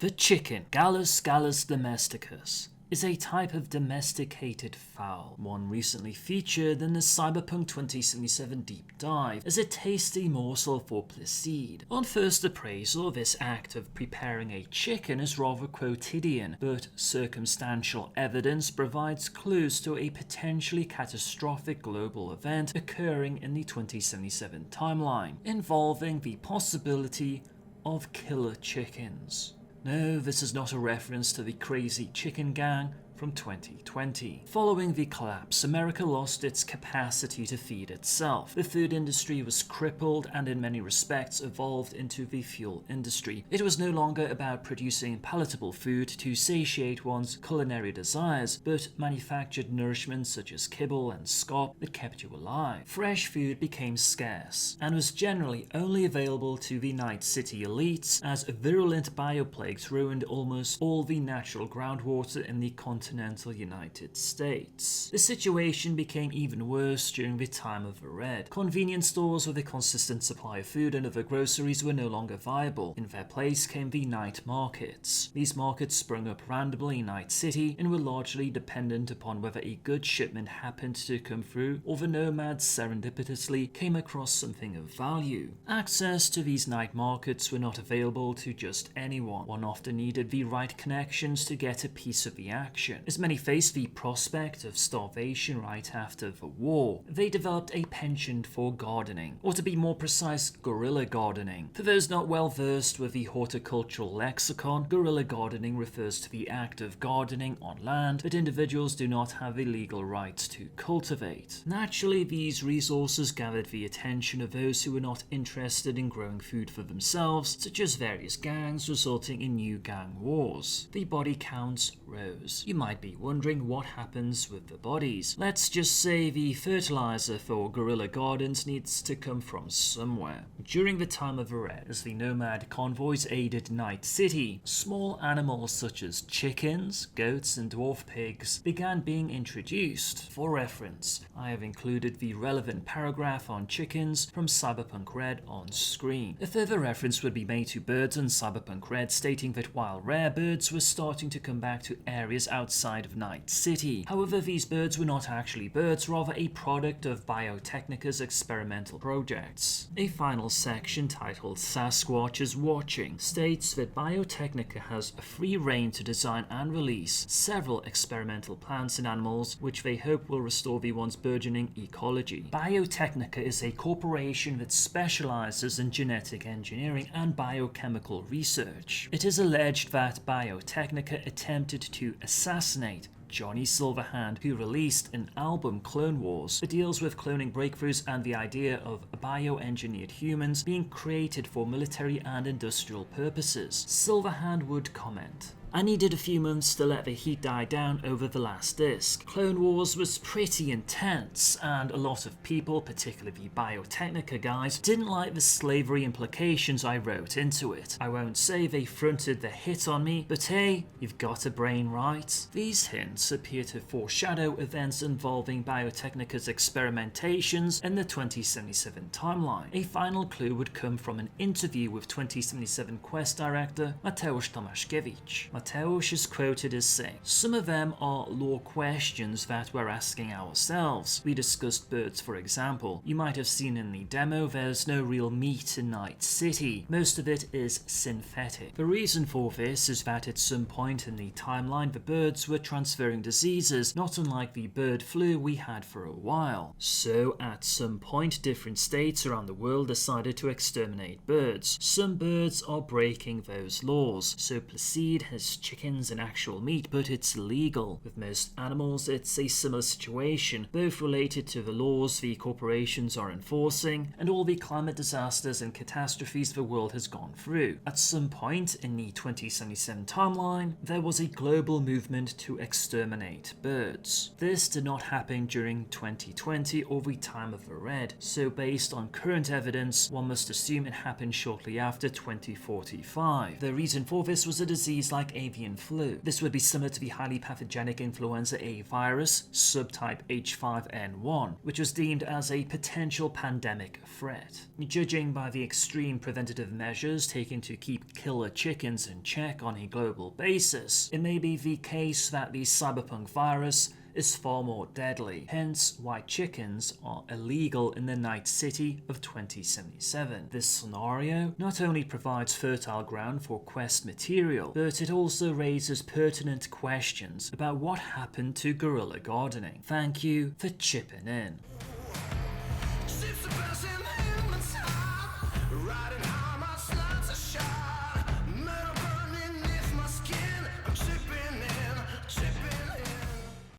The chicken, Gallus domesticus, is a type of domesticated fowl, one recently featured in the Cyberpunk 2077 deep dive as a tasty morsel for Placide. On first appraisal, this act of preparing a chicken is rather quotidian, but circumstantial evidence provides clues to a potentially catastrophic global event occurring in the 2077 timeline, involving the possibility of killer chickens. No, this is not a reference to the crazy chicken gang from 2020. Following the collapse, America lost its capacity to feed itself. The food industry was crippled and in many respects evolved into the fuel industry. It was no longer about producing palatable food to satiate one's culinary desires, but manufactured nourishment such as kibble and scop that kept you alive. Fresh food became scarce and was generally only available to the Night City elites, as virulent bioplagues ruined almost all the natural groundwater in the continental United States. The situation became even worse during the time of the Red. Convenience stores with a consistent supply of food and other groceries were no longer viable. In their place came the night markets. These markets sprung up randomly in Night City and were largely dependent upon whether a good shipment happened to come through or the nomads serendipitously came across something of value. Access to these night markets were not available to just anyone. One often needed the right connections to get a piece of the action. As many faced the prospect of starvation right after the war, they developed a penchant for gardening, or to be more precise, guerrilla gardening. For those not well versed with the horticultural lexicon, guerrilla gardening refers to the act of gardening on land that individuals do not have a legal right to cultivate. Naturally, these resources gathered the attention of those who were not interested in growing food for themselves, such as various gangs, resulting in new gang wars. The body counts rose. You might be wondering what happens with the bodies. Let's just say the fertilizer for guerrilla gardens needs to come from somewhere. During the time of the Red, as the nomad convoys aided Night City, small animals such as chickens, goats, and dwarf pigs began being introduced. For reference, I have included the relevant paragraph on chickens from Cyberpunk Red on screen. A further reference would be made to birds in Cyberpunk Red, stating that while rare birds were starting to come back to areas outside of Night City. However, these birds were not actually birds, rather a product of Biotechnica's experimental projects. A final section titled Sasquatch is Watching states that Biotechnica has a free rein to design and release several experimental plants and animals which they hope will restore the one's burgeoning ecology. Biotechnica is a corporation that specializes in genetic engineering and biochemical research. It is alleged that Biotechnica attempted to assassinate Johnny Silverhand, who released an album, Clone Wars, that deals with cloning breakthroughs and the idea of bioengineered humans being created for military and industrial purposes. Silverhand would comment, "I needed a few months to let the heat die down over the last disc. Clone Wars was pretty intense, and a lot of people, particularly the Biotechnica guys, didn't like the slavery implications I wrote into it. I won't say they fronted the hit on me, but hey, you've got a brain, right?" These hints appear to foreshadow events involving Biotechnica's experimentations in the 2077 timeline. A final clue would come from an interview with 2077 quest director Mateusz Tomaszkiewicz. Mateusz is quoted as saying, "Some of them are lore questions that we're asking ourselves. We discussed birds, for example. You might have seen in the demo there's no real meat in Night City. Most of it is synthetic. The reason for this is that at some point in the timeline the birds were transferring diseases, not unlike the bird flu we had for a while. So at some point different states around the world decided to exterminate birds. Some birds are breaking those laws, so Placide has chickens and actual meat, but it's illegal. With most animals, it's a similar situation, both related to the laws the corporations are enforcing and all the climate disasters and catastrophes the world has gone through. At some point in the 2077 timeline, there was a global movement to exterminate birds. This did not happen during 2020 or the time of the Red, so based on current evidence, one must assume it happened shortly after 2045. The reason for this was a disease like avian flu. This would be similar to the highly pathogenic influenza A virus, subtype H5N1, which was deemed as a potential pandemic threat. Judging by the extreme preventative measures taken to keep killer chickens in check on a global basis, it may be the case that the cyberpunk virus is far more deadly, hence why chickens are illegal in the Night City of 2077. This scenario not only provides fertile ground for quest material, but it also raises pertinent questions about what happened to guerrilla gardening. Thank you for chipping in.